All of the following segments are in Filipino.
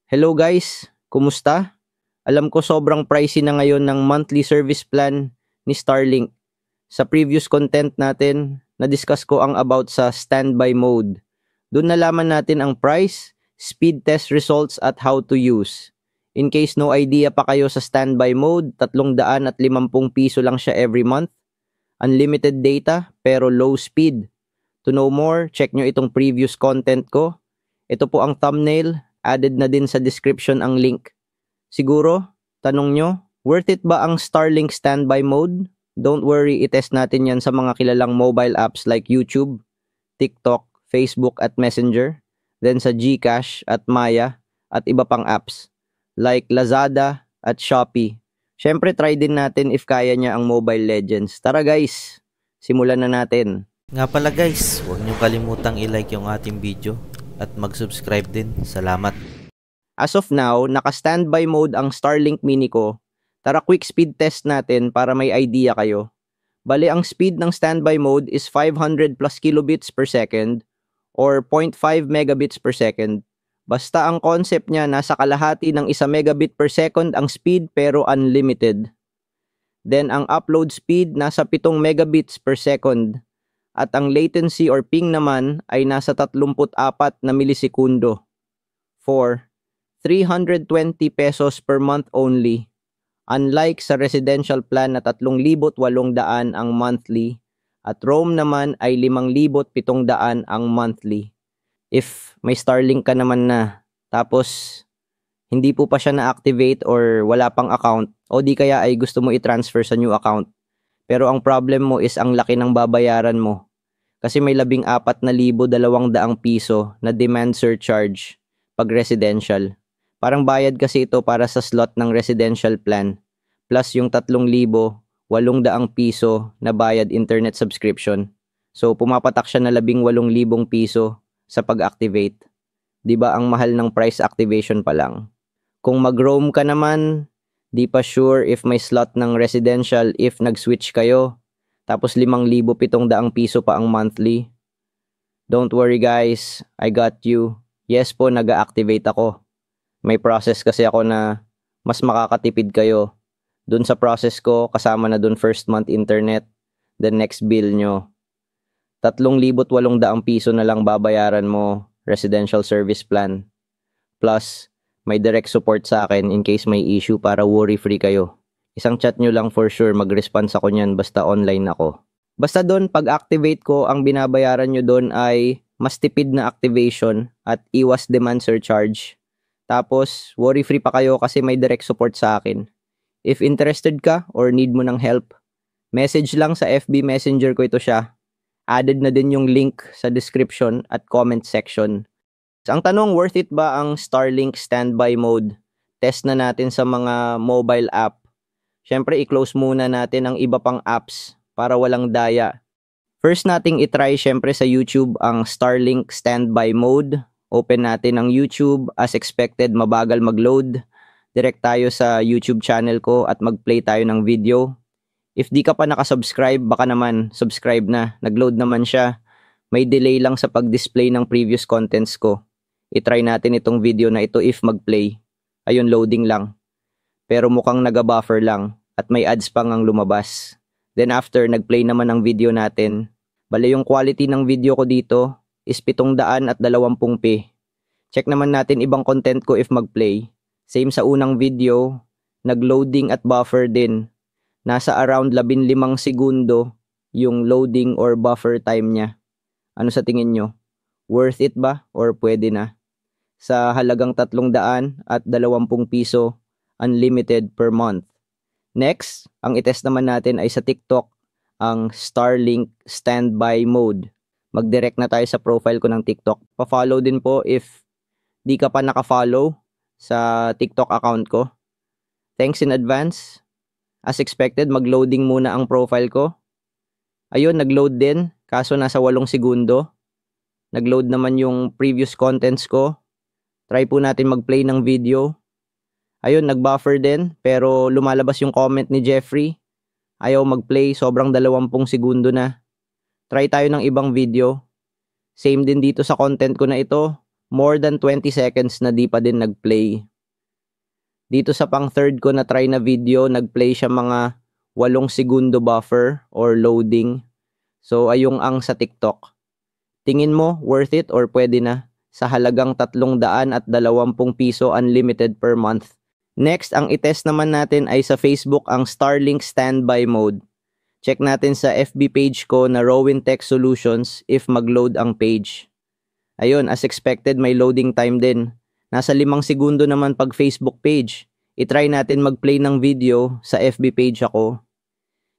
Hello guys, kumusta? Alam ko sobrang pricey na ngayon ng monthly service plan ni Starlink. Sa previous content natin, na-discuss ko ang about sa standby mode. Doon nalaman natin ang price, speed test results at how to use. In case no idea pa kayo sa standby mode, 350 piso lang siya every month. Unlimited data pero low speed. To know more, check nyo itong previous content ko. Ito po ang thumbnail, added na din sa description ang link. Siguro, tanong nyo, worth it ba ang Starlink standby mode? Don't worry, itest natin yan sa mga kilalang mobile apps like YouTube, TikTok, Facebook at Messenger, then sa GCash at Maya at iba pang apps like Lazada at Shopee. Syempre, try din natin if kaya niya ang Mobile Legends. Tara guys, simulan na natin. Nga pala guys, huwag niyo kalimutang i-like yung ating video at mag-subscribe din. Salamat. As of now, naka-standby mode ang Starlink Mini ko. Tara quick speed test natin para may idea kayo. Bale, ang speed ng standby mode is 500 plus kilobits per second or 0.5 megabits per second. Basta ang concept niya nasa kalahati ng 1 megabit per second ang speed pero unlimited. Then ang upload speed nasa 7 megabits per second. At ang latency or ping naman ay nasa 34 na milisekundo. For 320 pesos per month only. Unlike sa residential plan na 3,800 ang monthly at roam naman ay 5,700 ang monthly. If may Starlink ka naman na tapos hindi po pa siya na-activate or wala pang account o di kaya ay gusto mo i-transfer sa new account. Pero ang problem mo is ang laki ng babayaran mo. Kasi may 14,200 piso na demand surcharge pag residential. Parang bayad kasi ito para sa slot ng residential plan. Plus yung 3,800 piso na bayad internet subscription. So pumapatak siya na 18,000 piso sa pag-activate. 'Di ba ang mahal ng price activation pa lang? Kung mag-roam ka naman, di pa sure if may slot ng residential if nag-switch kayo. Tapos 5,700 piso pa ang monthly. Don't worry guys, I got you. Yes po, nag-activate ako. May process kasi ako na mas makakatipid kayo. Dun sa process ko, kasama na dun first month internet, the next bill nyo. 3,800 piso na lang babayaran mo residential service plan. Plus, may direct support sa akin in case may issue para worry-free kayo. Isang chat nyo lang for sure, mag-response ako nyan basta online ako. Basta doon, pag-activate ko, ang binabayaran nyo doon ay mas tipid na activation at iwas demand surcharge. Tapos, worry-free pa kayo kasi may direct support sa akin. If interested ka or need mo ng help, message lang sa FB Messenger ko ito siya. Added na din yung link sa description at comment section. So, ang tanong, worth it ba ang Starlink standby mode? Test na natin sa mga mobile app. Siyempre, i-close muna natin ang iba pang apps para walang daya. First nating itry siyempre sa YouTube ang Starlink standby mode. Open natin ang YouTube. As expected, mabagal mag-load. Direct tayo sa YouTube channel ko at mag-play tayo ng video. If di ka pa nakasubscribe, baka naman subscribe na. Nag-load naman siya. May delay lang sa pag-display ng previous contents ko. I-try natin itong video na ito if mag-play. Ayun, loading lang. Pero mukhang naga-buffer lang at may ads pang ang lumabas. Then after, nag-play naman ang video natin. Bale yung quality ng video ko dito is 720p. Check naman natin ibang content ko if mag-play. Same sa unang video, nag-loading at buffer din. Nasa around 15 segundo yung loading or buffer time niya. Ano sa tingin nyo? Worth it ba or pwede na? Sa halagang 320 piso, unlimited per month. Next, ang itest naman natin ay sa TikTok, ang Starlink standby mode. Mag-direct na tayo sa profile ko ng TikTok. Pa-follow din po if di ka pa naka-follow sa TikTok account ko. Thanks in advance. As expected, mag-loading muna ang profile ko. Ayun, nag-load din, kaso nasa 8 segundo. Nag-load naman yung previous contents ko. Try po natin mag-play ng video. Ayun, nag-buffer din, pero lumalabas yung comment ni Jeffrey. Ayaw mag-play, sobrang 20 segundo na. Try tayo ng ibang video. Same din dito sa content ko na ito. more than 20 seconds na di pa din nag-play. Dito sa pang third ko na try na video, nag-play siya mga 8 segundo buffer or loading. So ayong ang sa TikTok. Tingin mo worth it or pwede na sa halagang 320 piso unlimited per month? Next, ang itest naman natin ay sa Facebook ang Starlink Standby Mode. Check natin sa FB page ko na Rowan Tech Solutions if mag-load ang page. Ayun, as expected may loading time din. Nasa 5 segundo naman pag Facebook page. I-try natin mag-play ng video sa FB page ako.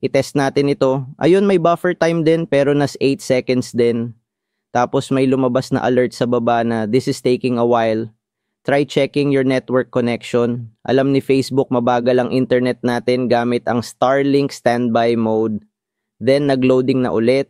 I-test natin ito. Ayun, may buffer time din pero nas 8 seconds din. Tapos may lumabas na alert sa baba na this is taking a while. Try checking your network connection. Alam ni Facebook mabagal ang internet natin gamit ang Starlink Standby Mode. Then nag-loading na ulit.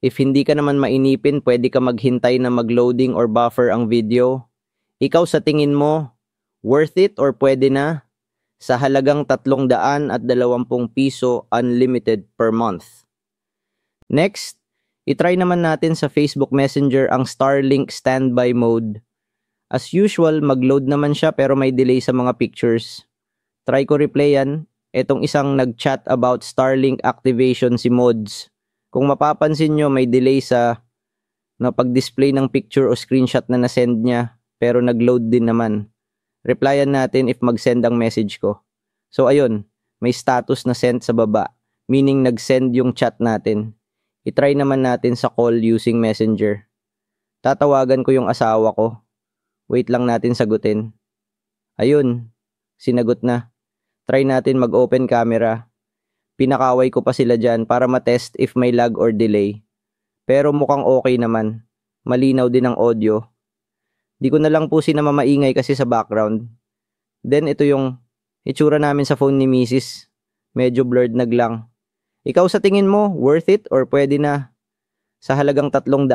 If hindi ka naman mainipin, pwede ka maghintay na mag-loading or buffer ang video. Ikaw sa tingin mo, worth it or pwede na? Sa halagang 320 piso unlimited per month. Next, itry naman natin sa Facebook Messenger ang Starlink Standby Mode. As usual, mag-load naman siya pero may delay sa mga pictures. Try ko replayan. Etong isang nag-chat about Starlink activation si Mods. Kung mapapansin nyo, may delay sa pag-display ng picture o screenshot na nasend niya pero nag-load din naman. Replyan natin if mag-send ang message ko. So ayun, may status na send sa baba, meaning nag-send yung chat natin. I-try naman natin sa call using Messenger. Tatawagan ko yung asawa ko. Wait lang natin sagutin. Ayun, sinagot na. Try natin mag-open camera. Pinakaway ko pa sila dyan para matest if may lag or delay. Pero mukhang okay naman. Malinaw din ang audio. Di ko na lang po sinamamaingay kasi sa background. Then ito yung itsura namin sa phone ni Mrs. Medyo blurred naglang. Ikaw sa tingin mo, worth it or pwede na? Sa halagang 320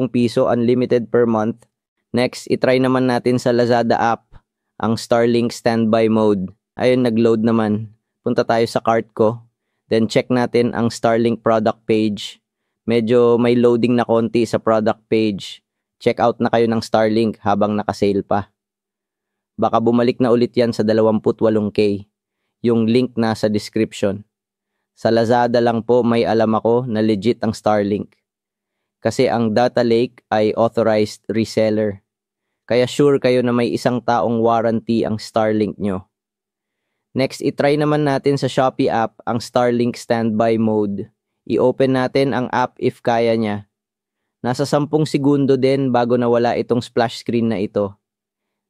piso unlimited per month. Next, itry naman natin sa Lazada app ang Starlink Standby Mode. Ayun, nag-load naman. Punta tayo sa cart ko. Then check natin ang Starlink product page. Medyo may loading na konti sa product page. Check out na kayo ng Starlink habang naka-sale pa. Baka bumalik na ulit yan sa 28K. Yung link nasa description. Sa Lazada lang po may alam ako na legit ang Starlink. Kasi ang Data Lake ay authorized reseller. Kaya sure kayo na may 1 taong warranty ang Starlink nyo. Next, itry naman natin sa Shopee app ang Starlink Standby Mode. I-open natin ang app if kaya niya. Nasa 10 segundo din bago nawala itong splash screen na ito.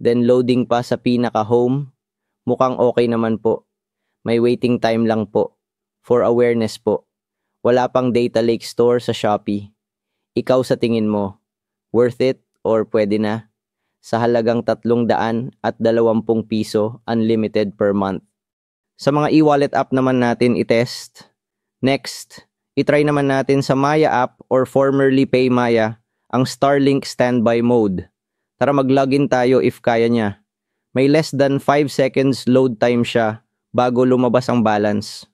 Then loading pa sa pinaka-home. Mukhang okay naman po. May waiting time lang po. For awareness po. Wala pang Data Lake Store sa Shopee. Ikaw sa tingin mo, worth it or pwede na? Sa halagang 320 piso unlimited per month. Sa mga e-wallet app naman natin itest. Next, itry naman natin sa Maya app or formerly PayMaya ang Starlink Standby Mode. Tara mag-login tayo if kaya niya. May less than 5 seconds load time siya bago lumabas ang balance.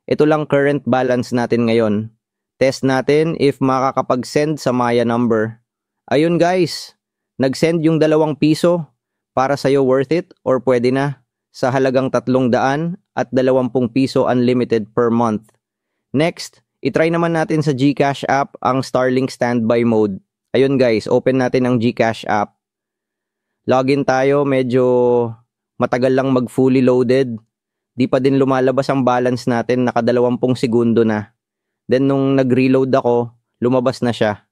Ito lang current balance natin ngayon. Test natin if makakapag-send sa Maya number. Ayun guys, nag-send yung 2 piso. Para sa'yo worth it or pwede na? Sa halagang 320 piso unlimited per month. Next, itry naman natin sa GCash app ang Starlink Standby Mode. Ayun guys, open natin ang GCash app. Login tayo, medyo matagal lang mag-fully loaded. Di pa din lumalabas ang balance natin, naka 20 segundo na. Then nung nag-reload ako, lumabas na siya.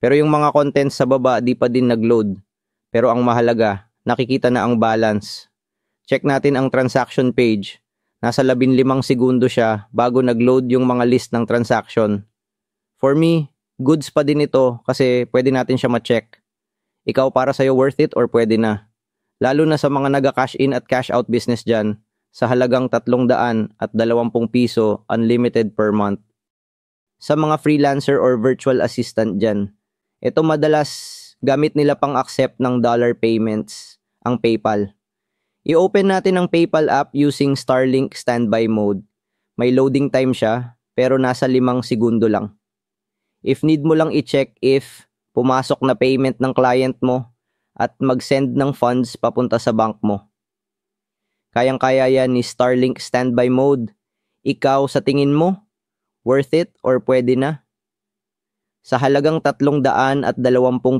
Pero yung mga contents sa baba, di pa din nag-load. Pero ang mahalaga, nakikita na ang balance. Check natin ang transaction page. Nasa 15 segundo siya bago nag-load yung mga list ng transaction. For me, goods pa din ito kasi pwede natin siya ma-check. Ikaw para sa'yo worth it or pwede na? Lalo na sa mga naga-cash in at cash out business dyan sa halagang 320 piso unlimited per month. Sa mga freelancer or virtual assistant dyan, ito madalas gamit nila pang accept ng dollar payments, ang PayPal. I-open natin ang PayPal app using Starlink Standby Mode. May loading time siya, pero nasa 5 segundo lang. If need mo lang i-check if pumasok na payment ng client mo, at mag-send ng funds papunta sa bank mo. Kayang-kaya yan ni Starlink Standby Mode. Ikaw sa tingin mo, worth it or pwede na? Sa halagang 320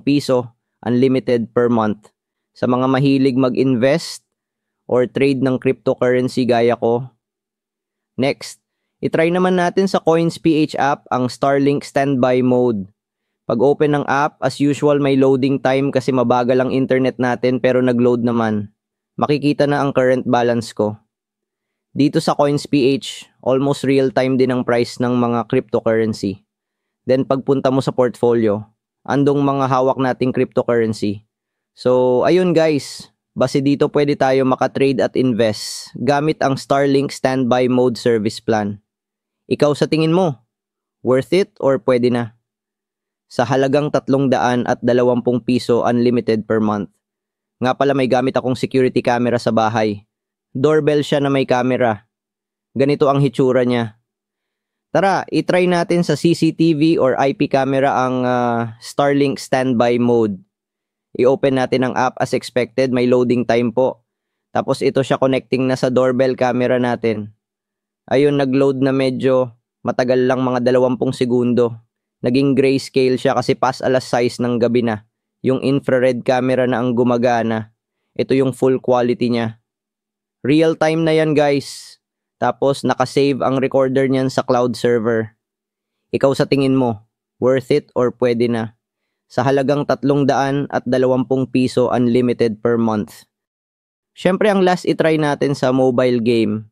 piso, unlimited per month. Sa mga mahilig mag-invest or trade ng cryptocurrency gaya ko. Next, itry naman natin sa Coins.ph app ang Starlink Standby Mode. Pag open ng app, as usual may loading time kasi mabagal ang internet natin pero nag-load naman. Makikita na ang current balance ko. Dito sa Coins.ph, almost real time din ang price ng mga cryptocurrency. Then pagpunta mo sa portfolio, andong mga hawak nating cryptocurrency. So ayun guys, base dito pwede tayo makatrade at invest gamit ang Starlink Standby Mode Service Plan. Ikaw sa tingin mo, worth it or pwede na? Sa halagang 320 piso unlimited per month. Nga pala may gamit akong security camera sa bahay. Doorbell siya na may camera. Ganito ang hitsura niya. Tara, itry natin sa CCTV or IP camera ang Starlink Standby Mode. I-open natin ang app as expected, may loading time po. Tapos ito siya connecting na sa doorbell camera natin. Ayun, nag-load na medyo matagal lang, mga 20 segundo. Naging grayscale siya kasi past alas 6 ng gabi na. Yung infrared camera na ang gumagana. Ito yung full quality niya. Real time na yan guys. Tapos nakasave ang recorder niyan sa cloud server. Ikaw sa tingin mo, worth it or pwede na? Sa halagang 320 piso unlimited per month. Syempre ang last itry natin sa mobile game.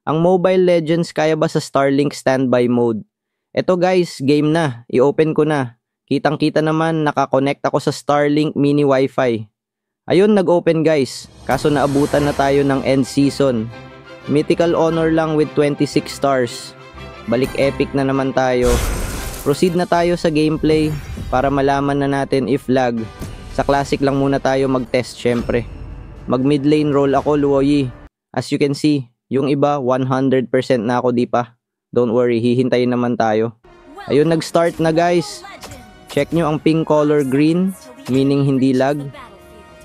Ang Mobile Legends kaya ba sa Starlink Standby Mode? Ito guys, game na. I-open ko na. Kitang-kita naman nakakonect ako sa Starlink mini Wi-Fi. Ayun, nag-open guys. Kaso naabutan na tayo ng end season. Mythical Honor lang with 26 stars. Balik epic na naman tayo. Proceed na tayo sa gameplay para malaman na natin if lag. Sa classic lang muna tayo mag-test syempre. Mag mid lane roll ako, Luoyi. As you can see, yung iba 100% na ako, di pa. Don't worry, hihintayin naman tayo. Ayun, nag-start na guys. Check nyo ang ping color green, meaning hindi lag.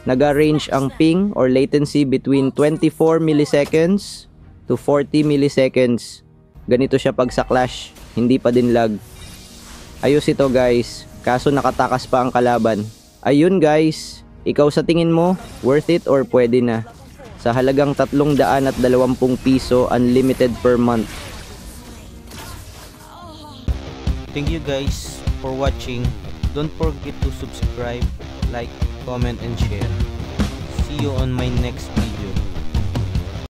Nag-arrange ang ping or latency between 24 milliseconds to 40 milliseconds. Ganito siya pag sa clash, hindi pa din lag. Ayos ito guys, kaso nakatakas pa ang kalaban. Ayun guys, ikaw sa tingin mo, worth it or pwede na? Sa halagang 320 piso unlimited per month. Thank you guys for watching. Don't forget to subscribe, like, comment, and share. See you on my next video.